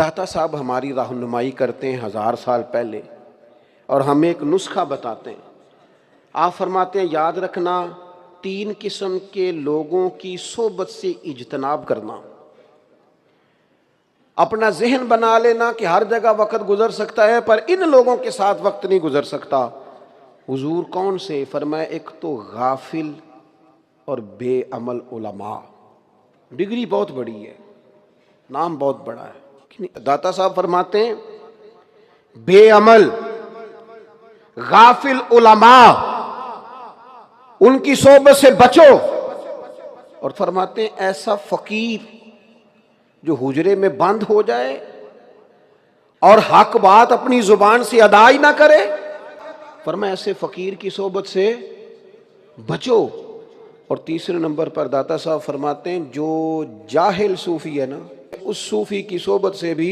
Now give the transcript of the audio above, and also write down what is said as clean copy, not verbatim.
داتا صاحب ہماری رہنمائی کرتے ہیں 1000 سال پہلے، اور ہمیں ایک نسخہ بتاتے ہیں۔ آپ فرماتے ہیں یاد رکھنا 3 قسم کے لوگوں کی صحبت سے اجتناب کرنا۔ اپنا ذہن بنا لینا کہ ہر جگہ وقت گزر سکتا ہے پر ان لوگوں کے ساتھ وقت نہیں گزر سکتا۔ حضور کون سے؟ فرمایا ایک تو غافل اور بے عمل علماء۔ ڈگری بہت بڑی ہے، نام بہت بڑا ہے۔ داتا صاحب فرماتے ہیں بے عمل غافل علماء، ان کی صحبت سے بچو۔ اور فرماتے ہیں ایسا فقیر جو حجرے میں بند ہو جائے اور حق بات اپنی زبان سے ادا ہی نہ کرے، فرمایا ایسے فقیر کی صحبت سے بچو۔ اور تیسرے نمبر پر داتا صاحب فرماتے ہیں جو جاہل صوفی ہے نا، اس صوفی کی صحبت سے بھی